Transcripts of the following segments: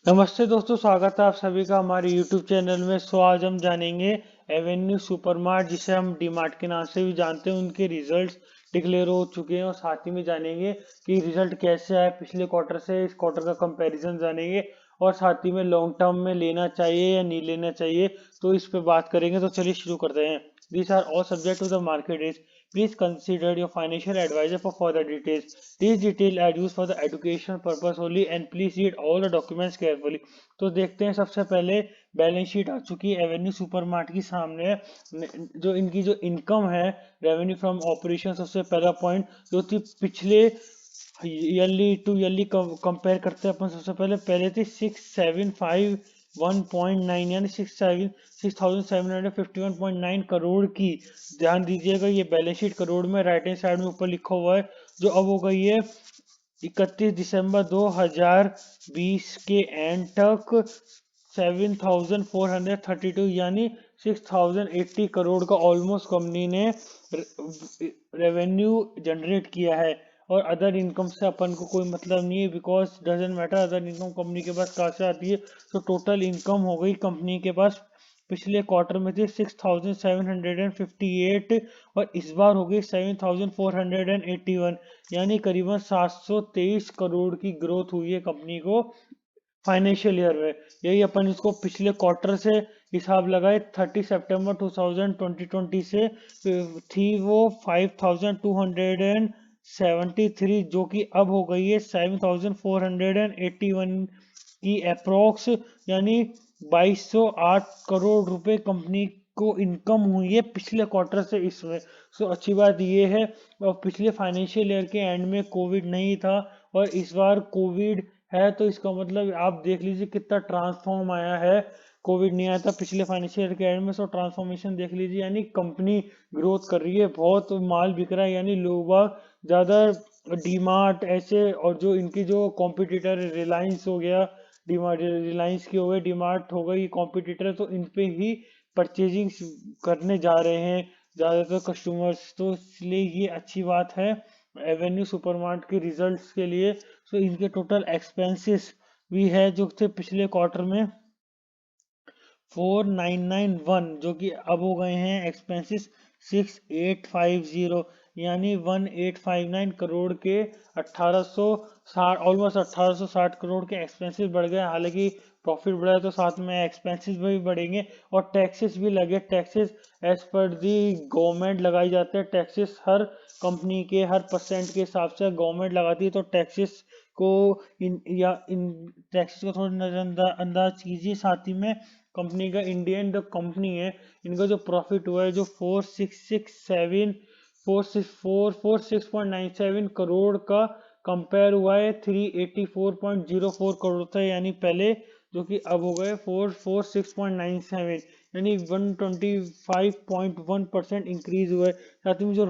नमस्ते दोस्तों, स्वागत है आप सभी का हमारे YouTube चैनल में। आज हम जानेंगे एवेन्यू सुपरमार्ट, जिसे हम डीमार्ट के नाम से भी जानते हैं, उनके रिजल्ट्स डिक्लेयर हो चुके हैं और साथ ही में जानेंगे कि रिजल्ट कैसे आए पिछले क्वार्टर से। इस क्वार्टर का कंपैरिजन जानेंगे और साथ ही में लॉन्ग टर्म में लेना चाहिए या नहीं लेना चाहिए, तो इस पे बात करेंगे। तो चलिए शुरू करते हैं। These are all subject to the market risk. Please consider your financial advisor for further details. These details are used for the education purpose only and please read all the documents carefully. तो देखते हैं, सबसे पहले balance sheet आ चुकी है Avenue supermart की सामने। जो इनकी जो इनकम है, रेवेन्यू फ्रॉम ऑपरेशन, सबसे पहला पॉइंट जो थी पिछले ईयरली टू ईयरली कंपेयर करते हैं अपन। सबसे पहले थी 6751.9 यानी 6751.9 करोड़ की। ध्यान दीजिएगा, ये बैलेंस शीट करोड़ में राइट हैंड साइड में ऊपर लिखा हुआ है, जो अब हो गई है 31 दिसंबर 2020 के एंड तक 7432 यानी 6080 करोड़ का ऑलमोस्ट कंपनी ने रेवेन्यू जनरेट किया है। और अदर इनकम से अपन को कोई मतलब नहीं है, because doesn't matter other income company के पास कहाँ से आती है। तो टोटल इनकम हो गई कंपनी के पास पिछले क्वार्टर में थी 6758 और इस बार हो गई 7481, यानी करीबन 723 करोड़ की ग्रोथ हुई है कंपनी को फाइनेंशियल ईयर में। यही अपन इसको पिछले क्वार्टर से हिसाब लगाए 30 सितंबर 2020 से थी वो 5273, जो कि अब हो गई है 7481 की अप्रोक्स, यानी 2208 करोड़ रुपए कंपनी को इनकम हुई है पिछले क्वार्टर से इसमें। सो अच्छी बात ये है। और पिछले फाइनेंशियल ईयर के एंड में कोविड नहीं था और इस बार कोविड है, तो इसका मतलब आप देख लीजिए कितना ट्रांसफॉर्म आया है। कोविड नहीं आया था पिछले फाइनेंशियल ईयर के एंड में, सो ट्रांसफॉर्मेशन देख लीजिए, यानी कंपनी ग्रोथ कर रही है, बहुत माल बिक रहा है, यानी लोग बाग ज्यादा डीमार्ट ऐसे, और जो इनकी जो कॉम्पिटिटर रिलायंस हो गया, डीमार्ट रिलायंस की हो गई, डीमार्ट हो गई कॉम्पिटिटर, तो इन पे ही परचेजिंग करने जा रहे हैं ज्यादातर कस्टमर्स। तो इसलिए ये अच्छी बात है एवेन्यू सुपरमार्ट के रिजल्ट्स के लिए। तो इनके टोटल एक्सपेंसेस भी है जो थे पिछले क्वार्टर में 4991, जो कि अब हो गए हैं एक्सपेंसेस 6850, यानी 1859 करोड़ के 1860, ऑलमोस्ट 1860 करोड़ के एक्सपेंसेस बढ़ गए। हालांकि प्रॉफिट बढ़ा है तो साथ में एक्सपेंसेस भी बढ़ेंगे और टैक्सेस भी लगे। टैक्सेस एज पर दी गवर्नमेंट लगाई जाते हैं। टैक्सेस हर कंपनी के हर परसेंट के हिसाब से गवर्नमेंट लगाती है, तो टैक्सेस को इन टैक्सेस को थोड़ा नजरअंदाज कीजिए। साथ ही में कंपनी का इंडियन जो कंपनी है, इनका जो प्रॉफिट हुआ है जो 4697 करोड़ का कंपेयर हुआ है 384.04 करोड़ था, यानी पहले, जो कि अब हो गए 446.97, यानी 125.1% इंक्रीज हुआ है। साथ ही में जो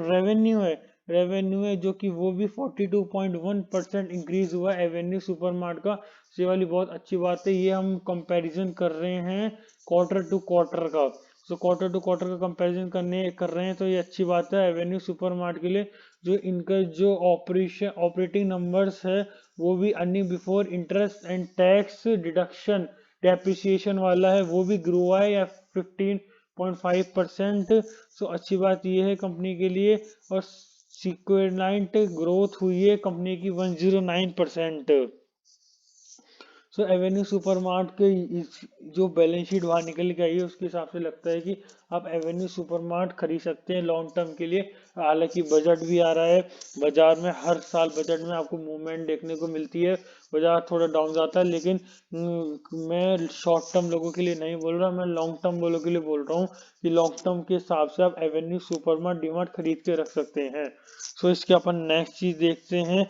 रेवेन्यू है जो कि वो भी 42.1% इंक्रीज हुआ है एवेन्यू सुपरमार्ट का। ये वाली बहुत अच्छी बात है। ये हम कंपैरिजन कर रहे हैं क्वार्टर टू क्वार्टर का। तो क्वार्टर टू क्वार्टर का कंपैरिजन कर रहे हैं, तो ये अच्छी बात है एवेन्यू सुपरमार्ट के लिए। जो इनका जो ऑपरेटिंग नंबर्स है, वो भी earning before interest and tax deduction depreciation वाला है, वो भी ग्रो हुआ है या 15.5%। सो अच्छी बात ये है कंपनी के लिए। और सिक्वेंट ग्रोथ हुई है कंपनी की 109%। सो एवेन्यू सुपरमार्ट के जो बैलेंस शीट बाहर निकल के आई है, उसके हिसाब से लगता है कि आप एवेन्यू सुपरमार्ट खरीद सकते हैं लॉन्ग टर्म के लिए। हालांकि बजट भी आ रहा है, बाजार में हर साल बजट में आपको मूवमेंट देखने को मिलती है, बाजार थोड़ा डाउन जाता है, लेकिन मैं शॉर्ट टर्म लोगों के लिए नहीं बोल रहा, मैं लॉन्ग टर्म वालों के लिए बोल रहा हूँ कि लॉन्ग टर्म के हिसाब से आप एवेन्यू सुपरमार्ट डीमार्ट खरीद के रख सकते हैं। सो इसके अपन नेक्स्ट चीज देखते हैं,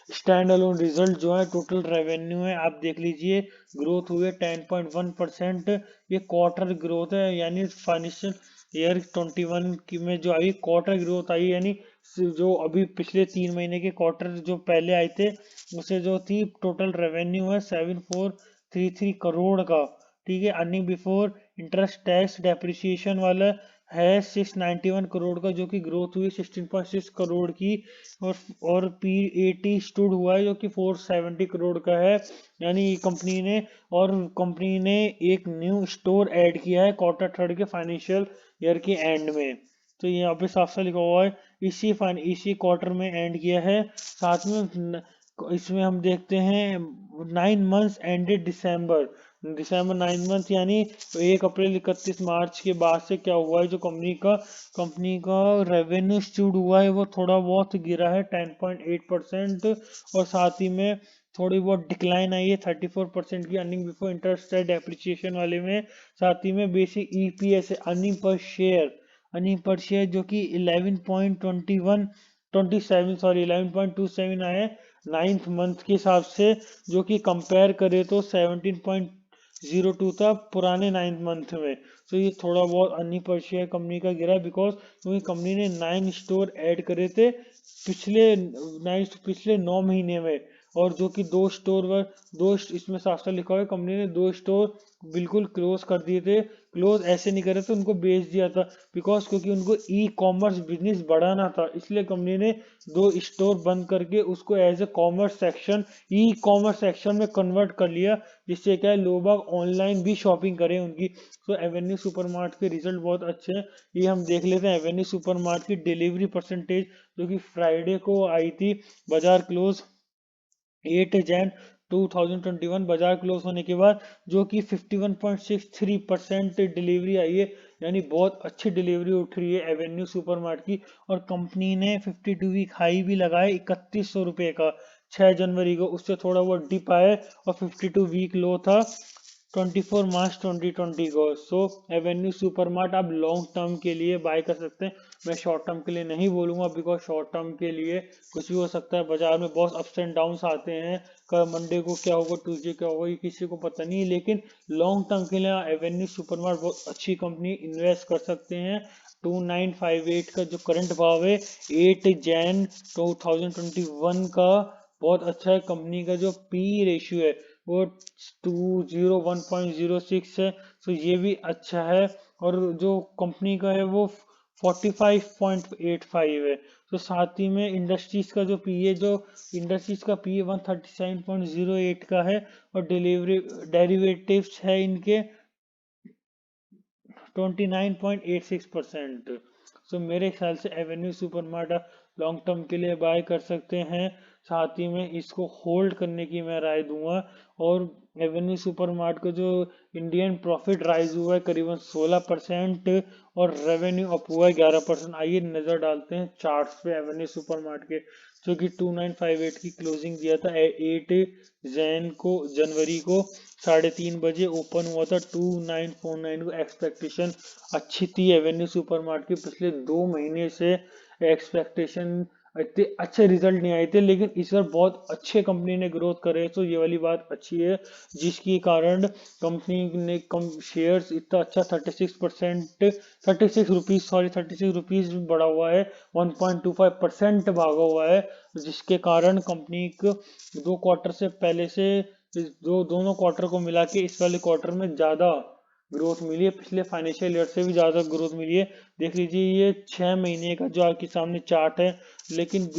स्टैंड अलोन रिजल्ट जो है। टोटल रेवेन्यू है, आप देख लीजिए, ग्रोथ हुई है 10.1%। ये क्वार्टर ग्रोथ है, यानी फाइनेंशियल ईयर 21 की में जो आई क्वार्टर ग्रोथ आई, यानी जो अभी पिछले 3 महीने के क्वार्टर जो पहले आए थे, उसे जो थी टोटल रेवेन्यू है 7433 करोड़ का। ठीक है, earning before interest tax depreciation वाला है 691 करोड़ का, जो कि ग्रोथ हुई 16.6 करोड़ की। और PAT स्टूड हुआ है जो कि 470 करोड़ का है। यानी कंपनी ने एक न्यू स्टोर ऐड किया है क्वार्टर थर्ड के फाइनेंशियल ईयर के एंड में। तो यहाँ पे साफ साफ लिखा हुआ है इसी क्वार्टर में एंड किया है। साथ में इसमें हम देखते हैं 9 मंथ्स एंडेड दिसंबर 9 मंथ, यानी 1 अप्रैल 31 मार्च के बाद से क्या हुआ है, जो कंपनी का रेवेन्यू स्टूड हुआ है वो थोड़ा बहुत गिरा है 10.8%। और साथ ही में थोड़ी बहुत डिक्लाइन आई है 34% की अर्निंग बिफोर इंटरेस्ट डेप्रिसिएशन वाले में। साथ ही में basic EPS earning per share जो कि 11.27 आया है 9th मंथ के हिसाब से, जो कि कंपेयर करे तो 17.02 था पुराने 9th मंथ में। तो ये थोड़ा बहुत अर्निंग पर शेयर कंपनी का गिरा क्योंकि कंपनी ने 9 स्टोर ऐड करे थे पिछले 9 महीने में। और जो कि इसमें साफ साफ लिखा हुआ है कंपनी ने 2 स्टोर बिल्कुल क्लोज कर दिए थे। क्लोज ऐसे नहीं करे थे, उनको बेच दिया था क्योंकि उनको E-कॉमर्स बिजनेस बढ़ाना था, इसलिए कंपनी ने 2 स्टोर बंद करके उसको एज ए E-कॉमर्स सेक्शन में कन्वर्ट कर लिया, जिससे क्या है लोग बाग ऑनलाइन भी शॉपिंग करें उनकी। तो एवेन्यू सुपरमार्ट के रिजल्ट बहुत अच्छे हैं। ये हम देख लेते हैं एवेन्यू सुपरमार्ट की डिलीवरी परसेंटेज, जो कि फ्राइडे को आई थी। बाजार क्लोज 8 जैन 2021, बाजार क्लोज होने के बाद, जो कि 51.63% डिलीवरी आई है। यानी बहुत अच्छी डिलीवरी उठ रही है एवेन्यू सुपरमार्ट की। और कंपनी ने 52 वीक हाई भी लगाया 3100 रुपये का 6 जनवरी को, उससे थोड़ा बहुत डिप आया। और 52 वीक लो था 24 मार्च 2020 को। सो एवेन्यू सुपरमार्ट आप लॉन्ग टर्म के लिए बाय कर सकते हैं। मैं शॉर्ट टर्म के लिए नहीं बोलूंगा, बिकॉज शॉर्ट टर्म के लिए कुछ भी हो सकता है, बाजार में बहुत अप्स एंड डाउन्स आते हैं। कल मंडे को क्या होगा, ट्यूसडे क्या होगा, ये किसी को पता नहीं। लेकिन लॉन्ग टर्म के लिए एवेन्यू सुपरमार्ट बहुत अच्छी कंपनी, इन्वेस्ट कर सकते हैं। 2958 का जो करंट भाव है 8 जैन 2021 का बहुत अच्छा है। कंपनी का जो पी रेशियो है वो 201.06 है, तो ये भी अच्छा है। और जो कंपनी का है वो 45.85 है। तो साथ ही में इंडस्ट्रीज का पी 137.08 का है। और डिलीवरी डेरिवेटिव्स है इनके 29.86%। सो मेरे ख्याल से एवेन्यू सुपरमार्ट लॉन्ग टर्म के लिए बाय कर सकते हैं। साथ ही में इसको होल्ड करने की मैं राय दूंगा। और एवेन्यू सुपरमार्ट का जो इंडियन प्रॉफिट राइज हुआ है करीबन 16%, और रेवेन्यू अप हुआ है 11%। आइए नजर डालते हैं चार्ट्स पे एवेन्यू सुपरमार्ट के, जो कि 2958 की क्लोजिंग दिया था 8 जनवरी को 3:30 बजे ओपन हुआ था 2949 को। एक्सपेक्टेशन अच्छी थी एवेन्यू सुपरमार्ट की, पिछले 2 महीने से एक्सपेक्टेशन इतने अच्छे रिजल्ट नहीं आए थे, लेकिन इस बार बहुत अच्छे कंपनी ने ग्रोथ करे, तो ये वाली बात अच्छी है। जिसके कारण कंपनी ने कम शेयर्स इतना अच्छा 36% 36 रुपीज बढ़ा हुआ है, 1.25% भागा हुआ है। जिसके कारण कंपनी को 2 क्वार्टर से पहले से दोनों क्वार्टर को मिला के इस वाले क्वार्टर में ज्यादा ग्रोथ मिली है, पिछले फाइनेंशियल ईयर से भी ज्यादा ग्रोथ मिली है। देख लीजिए ये 6 महीने का जो आपके सामने चार्ट है। लेकिन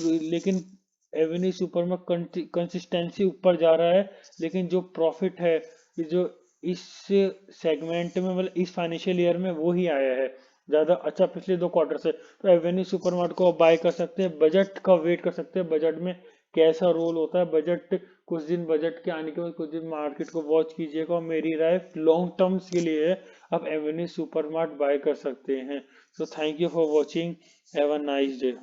एवेन्यू सुपर में कंसिस्टेंसी ऊपर जा रहा है, लेकिन जो प्रॉफिट है जो इस सेगमेंट में मतलब इस फाइनेंशियल ईयर में वो ही आया है ज्यादा अच्छा पिछले 2 क्वार्टर से। तो एवेन्यू सुपरमार्ट को बाय कर सकते हैं, बजट का वेट कर सकते हैं, बजट में कैसा रोल होता है। कुछ दिन बजट के आने के बाद कुछ दिन मार्केट को वॉच कीजिएगा। और मेरी राय लॉन्ग टर्म्स के लिए आप एवेन्यू सुपरमार्ट बाय कर सकते हैं। So thank you for watching, have a nice day.